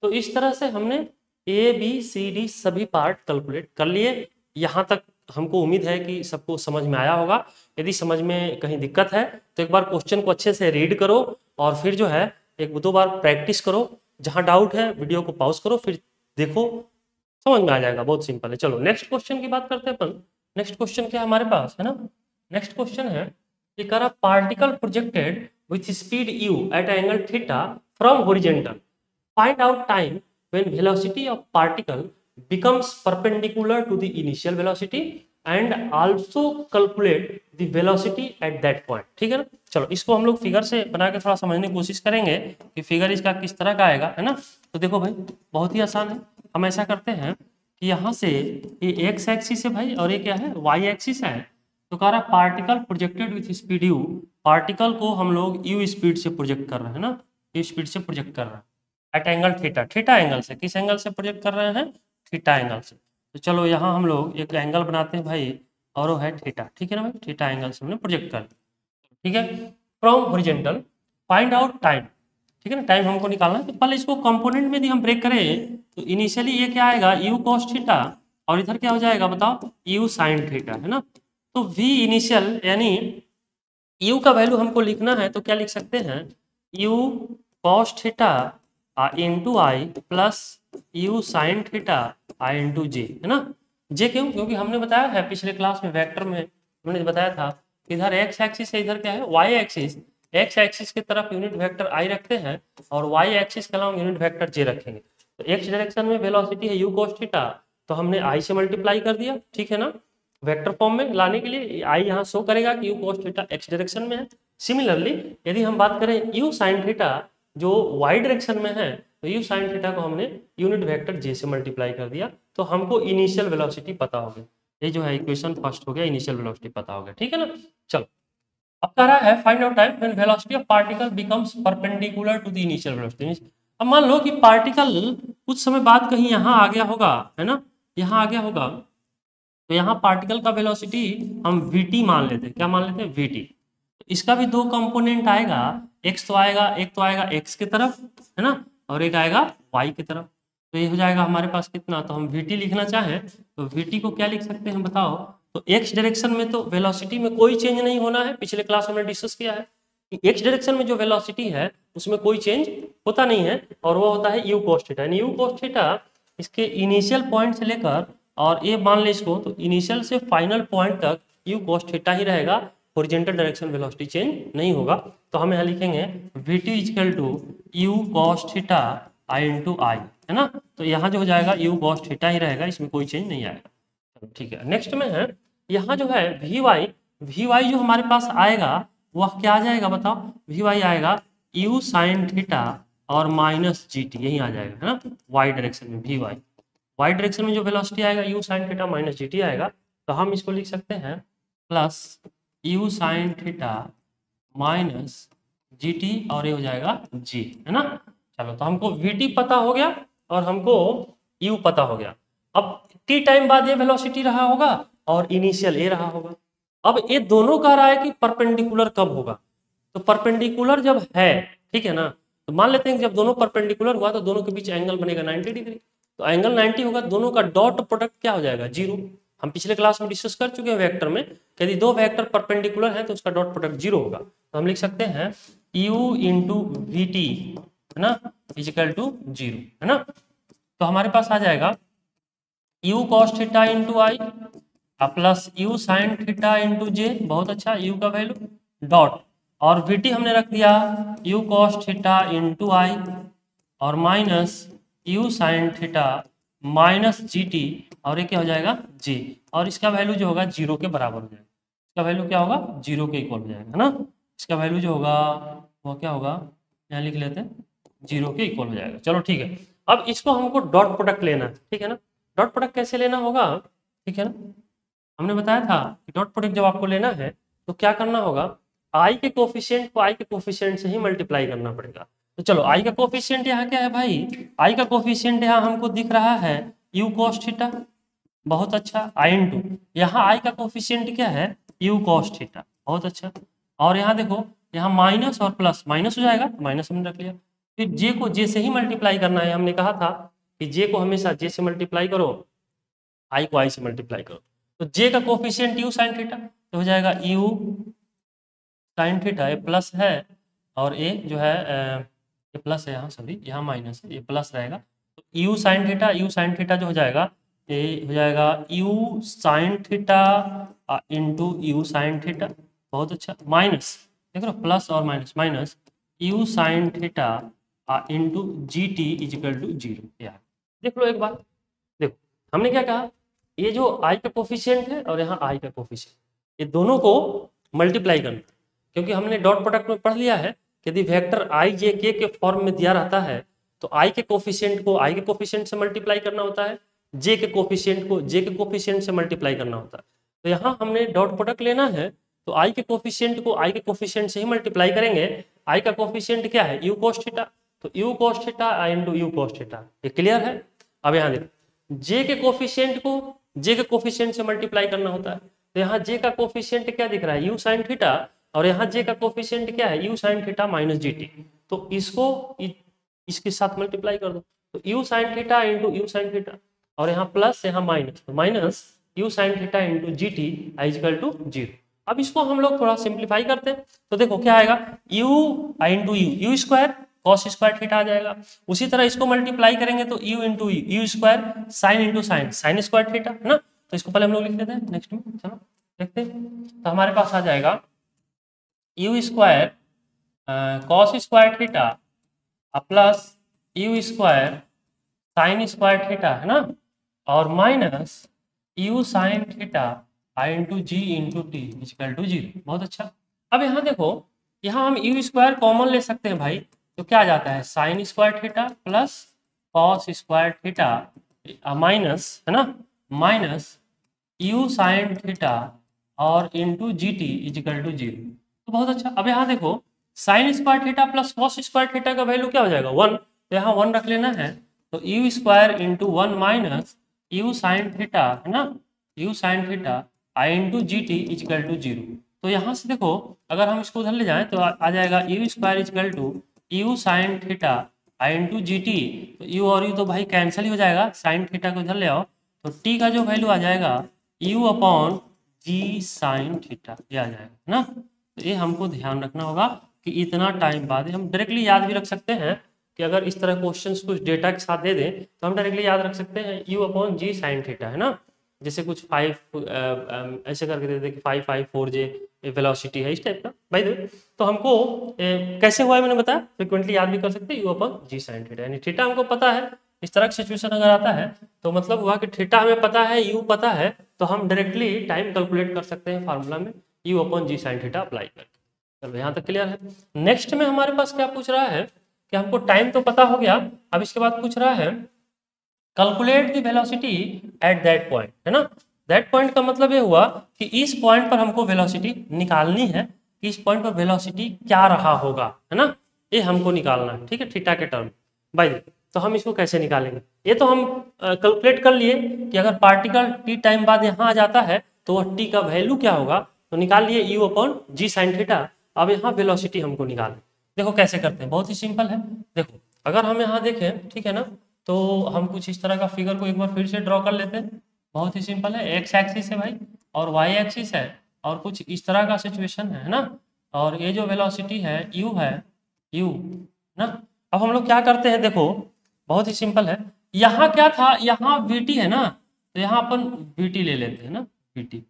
तो इस तरह से हमने ए बी सी डी सभी पार्ट कैलकुलेट कर लिए। यहाँ तक हमको उम्मीद है कि सबको समझ में आया होगा। यदि समझ में कहीं दिक्कत है तो एक बार क्वेश्चन को अच्छे से रीड करो और फिर जो है एक दो बार प्रैक्टिस करो। जहाँ डाउट है वीडियो को पॉज करो, फिर देखो, समझ में आ जाएगा, बहुत सिंपल है। चलो नेक्स्ट क्वेश्चन की बात करते हैं अपन। नेक्स्ट क्वेश्चन क्या है हमारे पास, है ना। नेक्स्ट क्वेश्चन है कि कर particle projected with speed u at angle theta from horizontal, find out time when velocity of particle becomes perpendicular to the initial velocity and also calculate the velocity at that point, ठीक है ना। चलो इसको हम लोग figure से बना के थोड़ा समझने की कोशिश करेंगे कि फिगर इसका किस तरह का आएगा, है ना। तो देखो भाई बहुत ही आसान है, हम ऐसा करते हैं कि यहाँ से ये एक्स एक्सिस है भाई और ये क्या है वाई एक्सिस है। तो कह रहा है particle projected with speed you, particle को हम लोग यू स्पीड से प्रोजेक्ट कर रहे हैं ना, यू स्पीड से प्रोजेक्ट कर रहे हैं at angle theta, theta angle से, किस एंगल से प्रोजेक्ट कर रहे हैं थीटा एंगल से। तो चलो यहाँ हम लोग एक एंगल बनाते हैं भाई और वो है थीटा, ठीक है ना भाई, थीटा एंगल से हमने प्रोजेक्ट कर दिया, ठीक है। From horizontal find out time, ठीक है ना, टाइम हमको निकालना है। तो पहले इसको कंपोनेंट में यदि हम ब्रेक करें तो इनिशियली ये क्या आएगा यू कॉस थीटा और इधर क्या हो जाएगा बताओ यू साइन थीटा, है ना। तो वी इनिशियल यानी यू का वैल्यू हमको लिखना है तो क्या लिख सकते हैं u cos theta into i plus u sine theta I into j, है ना। जे क्यों, क्योंकि हमने बताया है पिछले क्लास में वेक्टर में हमने बताया था इधर एक्स एक्सिस है, इधर क्या है वाई एक्सिस, एक्स एक्सिस की तरफ यूनिट वेक्टर आई रखते हैं और वाई एक्सिस के अलावा यूनिट वेक्टर जे रखेंगे। तो एक्स डायरेक्शन में वेलोसिटी है यू कॉस थीटा, तो हमने आई से मल्टीप्लाई कर दिया, ठीक है ना। वेक्टर फॉर्म में लाने के लिए आई यहाँ शो करेगा कि you cos theta x direction में है। सिमिलरली यदि हम बात करें यू साइन थीटा जो वाई डायरेक्शन में है, तो यू साइन थीटा को हमने यूनिट वेक्टर जे से मल्टीप्लाई कर दिया, तो हमको इनिशियल वेलोसिटी पता हो गया। ये जो है इक्वेशन फर्स्ट हो गया, इनिशियल वेलोसिटी पता हो गया, ठीक है ना। चलो अब कह रहा है find out time when velocity of particle becomes perpendicular to the initial velocity. अब मान लो कि पार्टिकल कुछ समय बाद कहीं यहाँ आ गया होगा, है ना, यहाँ आ गया होगा, तो यहाँ पार्टिकल का वेलोसिटी हम vt मान लेते हैं, क्या मान लेते हैं vt। तो इसका भी दो कंपोनेंट आएगा, x तो आएगा, एक तो आएगा x की तरफ, है ना, और एक आएगा y की तरफ। तो ये हो जाएगा हमारे पास कितना, तो हम vt लिखना चाहें तो vt को क्या लिख सकते हैं बताओ। तो x डायरेक्शन में तो वेलोसिटी में कोई चेंज नहीं होना है, पिछले क्लास में डिस्कस किया है कि x डायरेक्शन में जो वेलोसिटी है उसमें कोई चेंज होता नहीं है, और वो होता है यू कॉस थीटा। यानी यू कॉस थीटा इसके इनिशियल पॉइंट से लेकर और ये मान ले इसको, तो इनिशियल से फाइनल पॉइंट तक यू कॉस थीटा ही रहेगा, हॉरिजॉन्टल डायरेक्शन वेलोसिटी चेंज नहीं होगा। तो हम यहाँ लिखेंगे vt equal to u cos theta I into i, है ना। तो यहाँ जो हो जाएगा यू कॉस थीटा ही रहेगा, इसमें कोई चेंज नहीं आएगा, ठीक है। नेक्स्ट में है यहाँ जो है वी वाई जो हमारे पास आएगा वह क्या आ जाएगा बताओ, वी वाई आएगा यू साइन थीटा और माइनस जी टी, यही आ जाएगा, है ना, वाई डायरेक्शन में वी वाई। वाई डायरेक्शन में जो वेलोसिटी आएगा you sine theta minus g T आएगा, तो हम इसको लिख सकते हैं plus u sine theta minus g T और ये हो जाएगा जी, है ना। चलो तो हमको वी टी पता हो गया और हमको यू पता हो गया। अब टी टाइम बाद ये वेलोसिटी रहा होगा और इनिशियल ए रहा होगा। अब ये दोनों कह रहा है कि परपेंडिकुलर कब होगा, तो परपेंडिकुलर जब है, ठीक है ना, तो मान लेते हैं कि जब दोनों परपेंडिकुलर हुआ तो दोनों के बीच एंगल बनेगा 90 डिग्री। तो एंगल 90 होगा, दोनों का डॉट प्रोडक्ट क्या हो जाएगा, जीरो। हम पिछले क्लास में डिस्कस कर चुके हैं वेक्टर में, यदि दो वेक्टर परपेंडिकुलर हैं तो उसका डॉट प्रोडक्ट जीरो होगा। तो हम लिख सकते हैं u इंटू वी टी, है ना, इजिकल टू जीरो, है ना। तो हमारे पास आ जाएगा u cos theta into i plus u sine theta into j, बहुत अच्छा, u का वैल्यू डॉट, और vt हमने रख दिया u cos थीटा इंटू आई और minus u sine theta minus g T, और ये क्या हो जाएगा जी, और इसका वैल्यू जो होगा जीरो के बराबर हो जाएगा। इसका वैल्यू क्या होगा, जीरो के इक्वल हो जाएगा, है ना। इसका वैल्यू जो होगा वो क्या होगा, यहाँ लिख लेते हैं, जीरो के इक्वल हो जाएगा। चलो ठीक है, अब इसको हमको डॉट प्रोडक्ट लेना है, ठीक है ना। डॉट प्रोडक्ट कैसे लेना होगा, ठीक है ना, हमने बताया था कि डॉट प्रोडक्ट जब आपको लेना है तो क्या करना होगा, आई के कोफिशिएंट को आई के कोफिशिएंट से ही मल्टीप्लाई करना पड़ेगा। तो चलो आई का कोफिशिएंट यहाँ क्या है भाई, आई का कोफिशिएंट यहाँ हमको दिख रहा है यू cos थीटा, बहुत अच्छा, आई इंटू यहाँ आई का कोफिशिएंट क्या है यू cos थीटा, बहुत अच्छा, और यहाँ देखो यहाँ माइनस और प्लस, माइनस हो जाएगा, माइनस हमने रख लिया। फिर जे को जे से ही मल्टीप्लाई करना है, हमने कहा था कि जे को हमेशा जे से मल्टीप्लाई करो, आई को आई से मल्टीप्लाई करो। तो जे का कोफिशिएंट यू साइन थीटा, तो हो जाएगा यू साइन थीटा, ये प्लस है और ये जो है ये प्लस है यहाँ, सॉरी यहाँ माइनस है, ये प्लस रहेगा। तो u sine theta, u sine theta जो हो जाएगा ये हो जाएगा u sine theta into u sine theta, बहुत अच्छा, माइनस देख लो प्लस और minus, minus u sine theta into g t equal to zero. यार देख लो एक बात, देखो हमने क्या कहा, ये जो आई का कोफिशिएंट है और यहाँ आई का कोफिशिएंट, ये दोनों को मल्टीप्लाई करना, क्योंकि हमने डॉट प्रोडक्ट में पढ़ लिया है कि यदि वेक्टर आई जे के फॉर्म में दिया रहता है तो आई के कोफिशिएंट को आई के कोफिशिएंट से मल्टीप्लाई करना होता है, जे के कोफिशिएंट को जे के कोफिशिएंट से मल्टीप्लाई करना होता है। तो यहाँ हमने डॉट प्रोडक्ट लेना है तो आई के कोफिशिएंट को आई के कोफिशिएंट से ही मल्टीप्लाई करेंगे। आई का कोफिशिएंट क्या है यू cos थीटा, तो you cos theta into you cos theta, ये क्लियर है। अब यहाँ देखो जे के कोफिशिएंट को जे के कोफिशिएंट से मल्टीप्लाई करना होता है, तो यहाँ जे का कोफिशिएंट क्या दिख रहा है यू साइन थीटा, और यहाँ जे का कोफिशिएंट क्या है u sine theta minus g t, तो इसको इसके साथ मल्टीप्लाई कर दो, तो u sine theta into u sine theta, और यहाँ प्लस यहाँ माइनस, तो minus u sine theta into g t equal to zero. अब इसको हम लोग थोड़ा सिंप्लीफाई करते हैं, तो देखो क्या आएगा u into u, u square cos square theta आ जाएगा। उसी तरह इसको मल्टीप्लाई करेंगे तो u into u square sine into sine, sine square theta, है ना। तो इसको पहले हम लोग लिख लेते हैं, नेक्स्ट में चलो देखते हैं। तो हमारे पास आ जाएगा u square cos square theta plus u square sine square theta, है ना, और minus u sine theta I into g into t equal to zero, बहुत अच्छा। अब यहाँ देखो यहाँ हम यू स्क्वायर कॉमन ले सकते हैं भाई, तो क्या आ जाता है sine square theta plus cos square theta minus, है ना, माइनस यू साइन थीटा और into g t equal to zero, तो बहुत अच्छा। अब यहाँ देखो sine square theta plus cos square theta का वैल्यू क्या हो जाएगा वन, तो यहाँ वन रख लेना है, तो u square into one minus u sine theta, है ना, u sine theta I into g t equal to zero. तो यहाँ से देखो अगर हम इसको उधर ले जाएं तो आ जाएगा u square equal to u sine theta I into g t, तो यू और यू तो भाई कैंसिल ही हो जाएगा, साइन थीटा को इधर ले आओ तो टी का जो वैल्यू आ जाएगा u upon g sine theta, ये आ जाएगा ना। तो ये हमको ध्यान रखना होगा कि इतना टाइम बाद हम डायरेक्टली याद भी रख सकते हैं कि अगर इस तरह क्वेश्चंस कुछ डेटा के साथ दे दें तो हम डायरेक्टली याद रख सकते हैं u upon g sine theta, है ना। जैसे कुछ 5 ऐसे करके दे दे कि 5 जे वेलोसिटी है इस टाइप का भाई दे, तो हमको कैसे हुआ है मैंने बताया, फ्रिक्वेंटली याद भी कर सकते हैं u upon g sine theta, यानी थीटा हमको पता है। इस तरह की सिचुएशन अगर आता है तो मतलब हुआ कि थीटा हमें पता है यू पता है, तो हम डायरेक्टली टाइम कैलकुलेट कर सकते हैं फार्मूला में u upon g sine theta apply करके। चलो यहाँ तक क्लियर है। नेक्स्ट में हमारे पास क्या पूछ रहा है कि हमको टाइम तो पता हो गया, अब इसके बाद पूछ रहा है calculate the velocity at that point, है ना। दैट पॉइंट का मतलब ये हुआ कि इस पॉइंट पर हमको वेलोसिटी निकालनी है कि इस पॉइंट पर वेलोसिटी क्या रहा होगा, है ना, ये हमको निकालना है, ठीक है, थीटा के टर्म बाय। तो हम इसको कैसे निकालेंगे, ये तो हम कैलकुलेट कर लिए कि अगर पार्टिकल टी टाइम बाद यहाँ आ जाता है तो वह टी का वैल्यू क्या होगा, तो निकाल लिए u upon g sine theta. अब यहाँ वेलोसिटी हमको निकालना, देखो कैसे करते हैं, बहुत ही सिंपल है। देखो अगर हम यहाँ देखें, ठीक है ना, तो हम कुछ इस तरह का फिगर को एक बार फिर से ड्रॉ कर लेते हैं। बहुत ही सिंपल है, एक्स एक्सिस है भाई और वाई एक्सिस है और कुछ इस तरह का सिचुएशन है ना, और ये जो वेलोसिटी है यू है, यू ना। अब हम लोग क्या करते हैं, देखो बहुत ही सिंपल है, यहाँ क्या था, यहाँ वीटी है ना, तो यहाँ अपन वीटी ले लेते हैं ना, वीटी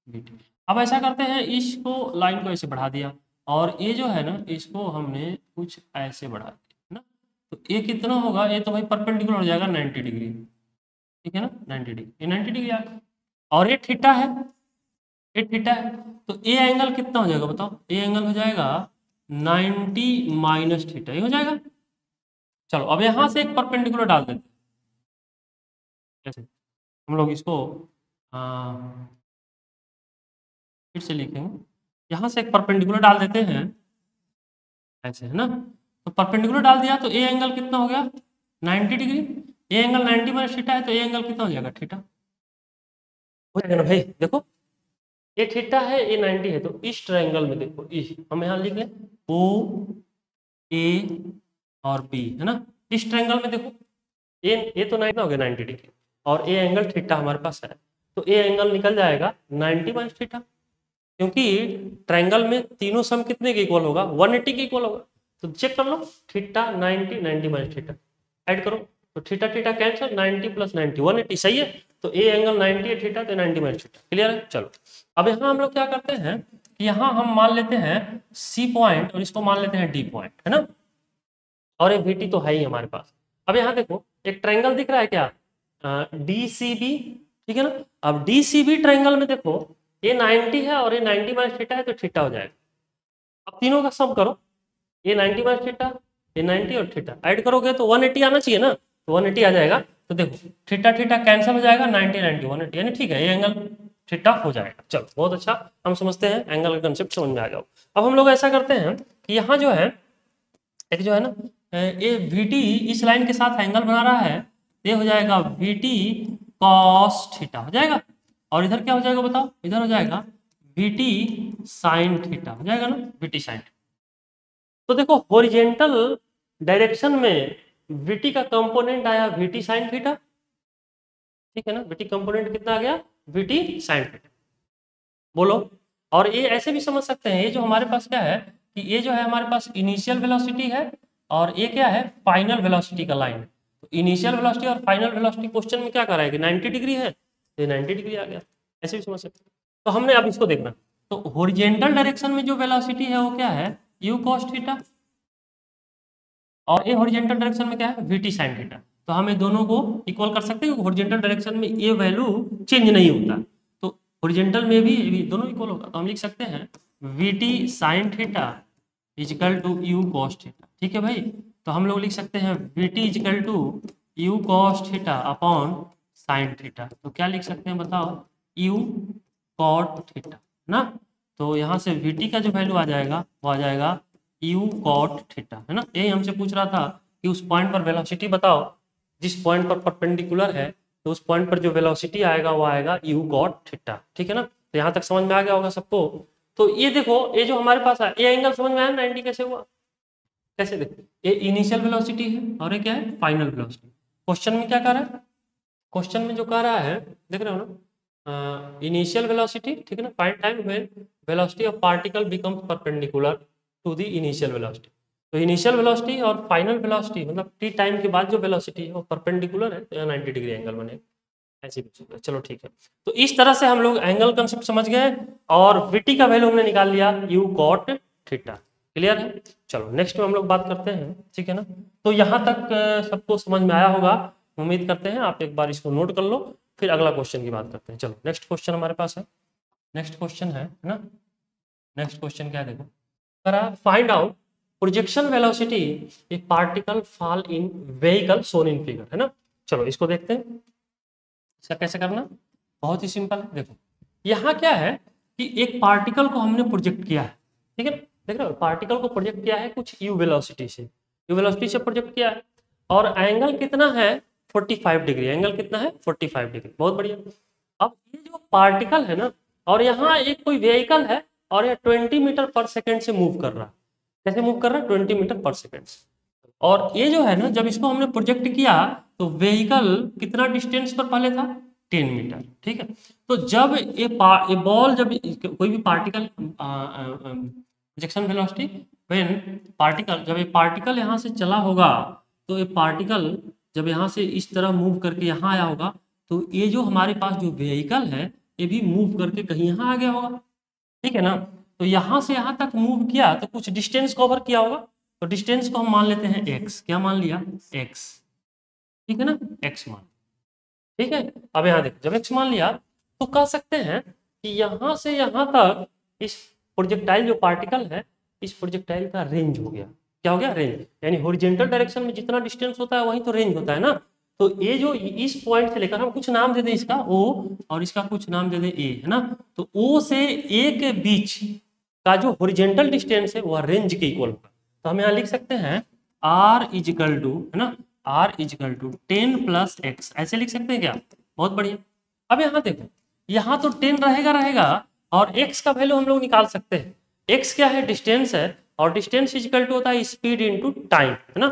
वीटी। अब ऐसा करते हैं, इसको लाइन को ऐसे बढ़ा दिया और ये जो है ना इसको हमने कुछ ऐसे बढ़ा दिया ना, तो ये कितना होगा, ये तो भाई परपेंडिकुलर हो जाएगा 90 डिग्री, ठीक है ना, 90 डिग्री, ये 90 डिग्री आ गया और ये थीटा है, ये थीटा है, तो ए एंगल कितना हो जाएगा बताओ, ए एंगल हो जाएगा 90 माइनस थीटा, ये हो जाएगा। चलो अब यहाँ से एक परपेंडिकुलर डाल देते हैं, कैसे हम लोग इसको फिर से लिखेंगे, यहाँ से एक परपेंडिकुलर डाल देते हैं ऐसे, है ना, तो परपेंडिकुलर डाल दिया तो ए एंगल कितना हो गया 90 degree, A angle 90 minus theta है तो ए एंगल कितना हो जाएगा थीटा, हो जाएगा ना भाई। देखो ये थीटा है, ये 90 है, तो इस ट्रायंगल में देखो हम यहाँ लिख लें ओ ए और बी, है ना, इस ट्रायंगल में देखो ये तो 90 हो गया 90 डिग्री और ए एंगल थीटा हमारे पास है, तो ए एंगल निकल जाएगा 90 माइनस थीटा, क्योंकि ट्रायंगल में तीनों सम कितने के इक्वल होगा, 180 के इक्वल होगा। तो चेक कर लो, थीटा 90 90 माइनस थीटा ऐड करो तो थीटा थीटा कैंसिल, 90 प्लस 90 180, सही है, तो ए एंगल 90 है थीटा तो 90 माइनस थीटा, क्लियर है। चलो अब यहाँ हम लोग क्या करते हैं कि यहाँ हम मान लेते हैं सी पॉइंट और इसको मान लेते हैं डी पॉइंट, है ना, और ये वीटी तो है ही हमारे पास। अब यहाँ देखो एक ट्रायंगल दिख रहा है क्या, डीसीबी, ठीक है ना। अब डीसीबी ट्रायंगल में देखो ये 90 है और ये 90 माइनस थीटा है तो थीटा हो जाएगा। अब तीनों का सम करो, ये 90 माइनस थीटा, ये 90 और थीटा ऐड करोगे तो 180 आना चाहिए ना, तो 180 आ जाएगा। तो देखो थीटा थीटा कैंसिल हो जाएगा, 90 90 180, यानी ठीक है ये एंगल थीटा हो जाएगा। चलो बहुत अच्छा, हम समझते हैं एंगल का कंसेप्ट समझ में आ गया। अब हम लोग ऐसा करते हैं कि यहाँ जो है एक जो है ना ये वीटी इस लाइन के साथ एंगल बना रहा है, ये हो जाएगा वीटी कॉस थीटा हो जाएगा, और इधर क्या हो जाएगा बताओ, इधर हो जाएगा वीटी साइन थीटा हो जाएगा ना, वीटी साइन। तो देखो हॉरिजेंटल डायरेक्शन में वीटी का कंपोनेंट आया वीटी साइन थीटा, ठीक है ना, वीटी कंपोनेंट कितना आ गया वीटी साइन थीटा, बोलो। और ये ऐसे भी समझ सकते हैं, ये जो हमारे पास क्या है कि ये जो है हमारे पास इनिशियल वेलोसिटी है और ये क्या है फाइनल वेलोसिटी का लाइन है। तो इनिशियल वेलोसिटी और फाइनल वेलोसिटी क्वेश्चन में क्या करा है कि 90 डिग्री है, तो 90 डिग्री आ गया, ऐसे भी समझ सकते हैं। तो हमने अब इसको देखना, तो हॉरिजेंटल डायरेक्शन में जो वेलोसिटी है वो क्या है यू कॉस थीटा, और ये हॉरिजेंटल डायरेक्शन में क्या है वीटी साइन थीटा। तो हम ये दोनों को इक्वल कर सकते हैं, हॉरिजेंटल डायरेक्शन में ये वैल्यू चेंज नहीं होता, तो हॉरिजेंटल में भी दोनों इक्वल होगा। तो हम लिख सकते हैं v t sine theta equal to u cos theta, ठीक है भाई। तो हम लोग लिख सकते हैं v t equal to u cos theta upon sine theta, तो क्या लिख सकते हैं बताओ, यू कॉट थीटा ना। तो यहाँ से वीटी का जो वैल्यू आ जाएगा वो आ जाएगा यू कॉट थीटा, है ना। यही हमसे पूछ रहा था कि उस पॉइंट पर वेलोसिटी बताओ, जिस पॉइंट पर परपेंडिकुलर है तो उस पॉइंट पर जो वेलोसिटी आएगा वो आएगा यू कॉट थीटा, ठीक है ना। तो यहाँ तक समझ में आ गया होगा सबको। तो ये देखो ये जो हमारे पास है ये एंगल समझ में आया 90 कैसे हुआ, कैसे देखो ये इनिशियल वेलोसिटी है और ये क्या है फाइनल वेलोसिटी। क्वेश्चन में क्या कह रहा है, क्वेश्चन में जो कह रहा है देख रहे हो ना, इनिशियल वेलोसिटी, ठीक है ना, find time when velocity of particle becomes perpendicular to the initial velocity. तो इनिशियल वेलोसिटी और फाइनल वेलोसिटी मतलब टी टाइम के बाद जो वेलोसिटी है वो परपेंडिकुलर है, तो 90 डिग्री एंगल बनेगा, ऐसे भी। चलो ठीक है, तो इस तरह से हम लोग एंगल कंसेप्ट समझ गए और वीटी का वैल्यू हमने निकाल लिया यू कॉट थीटा, क्लियर है। चलो नेक्स्ट में हम लोग बात करते हैं, ठीक है ना। तो यहाँ तक सबको समझ में आया होगा, उम्मीद करते हैं। आप एक बार इसको नोट कर लो, फिर अगला क्वेश्चन की बात करते हैं। चलो नेक्स्ट क्वेश्चन हमारे पास है, नेक्स्ट क्वेश्चन है ना, नेक्स्ट क्वेश्चन क्या है देखो, find out projection velocity A particle fall in vehicle shown in figure, है ना। चलो इसको देखते हैं इसका कैसे करना। बहुत ही सिंपल है। देखो यहाँ क्या है कि एक पार्टिकल को हमने प्रोजेक्ट किया है, ठीक है, देख रहे हो, पार्टिकल को प्रोजेक्ट किया है कुछ यू वेलोसिटी से, यू वेलोसिटी से प्रोजेक्ट किया है, और एंगल कितना है 45 डिग्री, एंगल कितना है 45 डिग्री, बहुत बढ़िया। अब ये जो पार्टिकल है ना, और यहाँ एक कोई व्हीकल है और ये 20 मीटर पर सेकेंड से मूव कर रहा है, कैसे मूव कर रहा है 20 मीटर पर सेकेंड। और ये जो है ना, जब इसको हमने प्रोजेक्ट किया तो व्हीकल कितना डिस्टेंस पर पहले था 10 मीटर, ठीक है। तो जब ये बॉल, जब कोई भी particle projection velocity when particle, जब ये पार्टिकल यहाँ से चला होगा, तो ये पार्टिकल जब यहाँ से इस तरह मूव करके यहाँ आया होगा, तो ये जो हमारे पास जो व्हीकल है ये भी मूव करके कहीं यहाँ आ गया होगा, ठीक है ना। तो यहाँ से यहाँ तक मूव किया तो कुछ डिस्टेंस कवर किया होगा, तो डिस्टेंस को हम मान लेते हैं x, क्या मान लिया x, ठीक है ना, x मान, ठीक है। अब यहाँ देखो जब x मान लिया तो कह सकते हैं कि यहाँ से यहाँ तक इस प्रोजेक्टाइल जो पार्टिकल है, इस प्रोजेक्टाइल का रेंज हो गया, क्या हो गया रेंज, यानी हॉरिजॉन्टल डायरेक्शन में जितना डिस्टेंस होता है वही तो रेंज होता है ना। तो ये जो इस पॉइंट से लेकर हम कुछ नाम दे दें इसका O और इसका कुछ नाम दे दें A, है ना। तो O से A के बीच का जो हॉरिजॉन्टल डिस्टेंस है वह रेंज के इक्वल होगा। तो हम यहाँ लिख सकते हैं R इजिकल टू, है ना, R इजिकल टू 10 + x, ऐसे लिख सकते हैं क्या, बहुत बढ़िया। अब यहाँ देखो, यहाँ तो 10 रहेगा और x का वैल्यू हम लोग निकाल सकते हैं, x क्या है डिस्टेंस है, और डिस्टेंस इजिकल टू होता है स्पीड इनटू टाइम, है ना।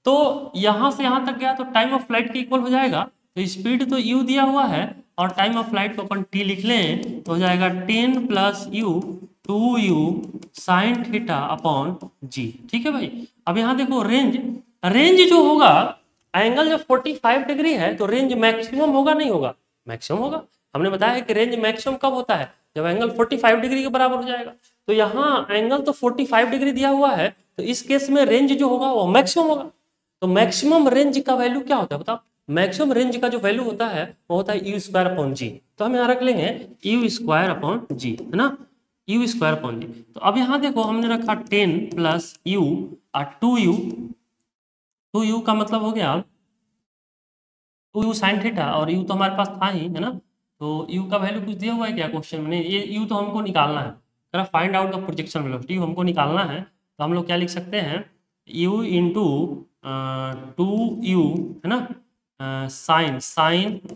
तो यहाँ से यहाँ तक गया तो टाइम ऑफ फ्लाइट के इक्वल हो जाएगा, तो स्पीड तो u दिया हुआ है और टाइम ऑफ फ्लाइट को अपन t लिख लें तो हो जाएगा 10 + u 2u sin theta upon g, ठीक है भाई। अब यहाँ देखो रेंज जो होगा, एंगल जब 45 डिग्री है तो रेंज मैक्सिमम होगा नहीं होगा, मैक्सिमम होगा। हमने बताया है कि रेंज मैक्सिमम कब होता है, जब एंगल 45 डिग्री के बराबर हो जाएगा। तो यहाँ एंगल तो 45 डिग्री दिया हुआ है, तो इस केस में रेंज जो होगा वो मैक्सिमम होगा। तो मैक्सिमम रेंज का वैल्यू क्या होता है बताओ, मैक्सिमम रेंज का जो वैल्यू होता है वो होता है u²/g। तो हम यहाँ रख लेंगे u²/g, है ना, u²/g। तो अब यहाँ देखो हमने रखा 10 + u और 2u का मतलब हो गया 2u sin थीटा, और u तो हमारे पास था ही, है ना। तो u का वैल्यू कुछ दिया हुआ है क्या क्वेश्चन में, नहीं, ये u तो हमको निकालना है, find out the projection velocity, हमको निकालना है। तो हम लोग क्या लिख सकते हैं u × 2u, है ना, साइन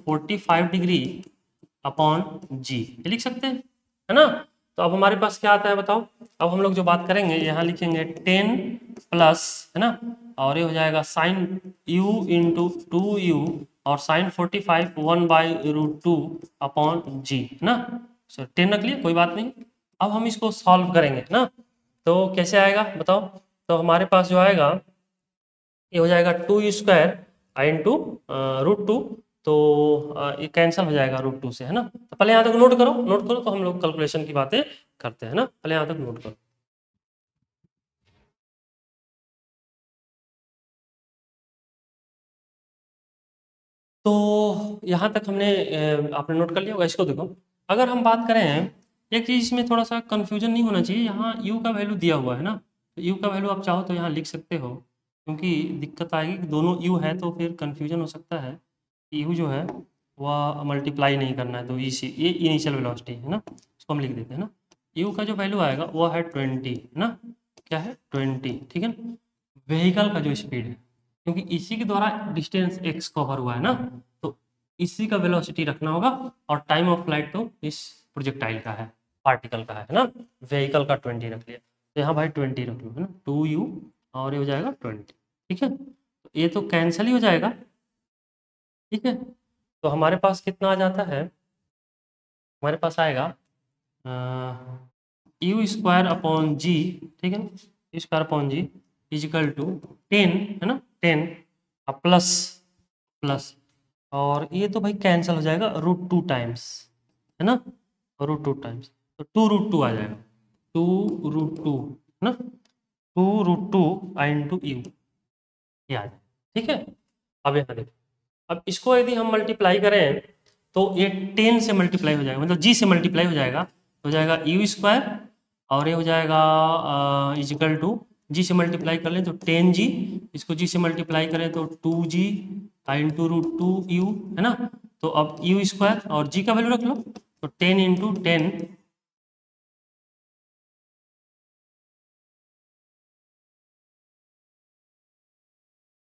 45 डिग्री अपॉन g, ये लिख सकते हैं, है ना। तो अब हमारे पास क्या आता है बताओ, अब हम लोग जो बात करेंगे यहाँ लिखेंगे 10 प्लस, है ना, और ये हो जाएगा साइन u × 2u और साइन 45 1/√2 अपॉन g, है ना। सर 10 रख लिए, कोई बात नहीं। अब हम इसको सॉल्व करेंगे ना, तो कैसे आएगा बताओ। तो हमारे पास जो आएगा ये हो जाएगा 2u² × √2, तो ये कैंसिल हो जाएगा √2 से, है ना। तो पहले यहाँ तक नोट करो तो हम लोग कैलकुलेशन की बातें करते हैं ना, पहले यहाँ तक नोट करो। तो यहाँ तक हमने आपने नोट कर लिया होगा। इसको देखो, अगर हम बात करें, एक चीज इसमें थोड़ा सा कंफ्यूजन नहीं होना चाहिए, यहाँ u का वैल्यू दिया हुआ है ना, तो u का वैल्यू आप चाहो तो यहाँ लिख सकते हो, क्योंकि दिक्कत आएगी कि दोनों u है तो फिर कंफ्यूजन हो सकता है कि u जो है वह मल्टीप्लाई नहीं करना है, तो ये इनिशियल वेलोसिटी है ना, इसको हम लिख देते हैं ना। u का जो वैल्यू आएगा वो है 20, है ना, क्या है 20, ठीक है ना। व्हीकल का जो स्पीड है, क्योंकि इसी के द्वारा डिस्टेंस x कवर हुआ है ना, तो इसी का वेलोसिटी रखना होगा, और टाइम ऑफ फ्लाइट तो इस प्रोजेक्टाइल का है, पार्टिकल का है ना। व्हीकल का 20 रख लिया, तो यहाँ भाई 20 रख लो, है ना, 2u और ये हो जाएगा 20, ठीक है। तो ये तो कैंसिल ही हो जाएगा, ठीक है। तो हमारे पास कितना आ जाता है, हमारे पास आएगा u²/g, ठीक है ना, u²/g इजिकल टू 10, है ना, 10 प्लस और ये तो भाई कैंसिल हो जाएगा √2 टाइम्स, है ना, √2 टाइम्स, तो 2√2 आ जाएगा, 2√2, है ना, 2√2 × u, ये आ जाएगा, ठीक है। अब यहाँ देखो, अब इसको यदि हम मल्टीप्लाई करें तो ये 10 से मल्टीप्लाई हो जाएगा, मतलब g से मल्टीप्लाई हो जाएगा, हो जाएगा u², और ये हो जाएगा इजिकल टू g से मल्टीप्लाई कर लें तो 10g, इसको g से मल्टीप्लाई करें तो 2g × √2u, है ना। तो अब यू स्क्वायर और जी का वैल्यू रख लो, तो 10 × 10